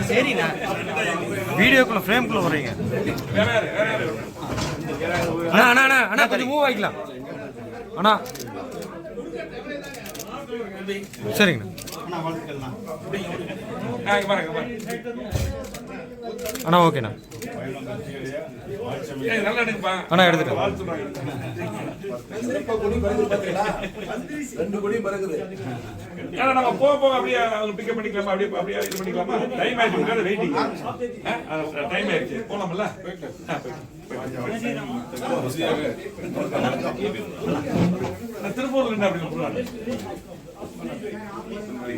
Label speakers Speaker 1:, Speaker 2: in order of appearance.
Speaker 1: சரிண்ணா வீடியோக்குள்ள ஃப்ரேம்குள்ள வரீங்க. அண்ணா அண்ணா அண்ணா அண்ணா கொஞ்சம் மூவ் ஆகிக்கலாம் அண்ணா. சரிங்கண்ணா அண்ணா ஓகேண்ணா அண்ணா எடுத்துட்டேன்.
Speaker 2: நம்ம போக போக அப்படியே பிக்கப் பண்ணிக்கலாமா? அப்படியே அப்படியே இது பண்ணிக்கலாமா? டைம் ஆயிடுச்சு, வெயிட்டிங் டைம் ஆயிடுச்சு, போலாம்ல? திருப்பூர்ல இருந்து அப்படி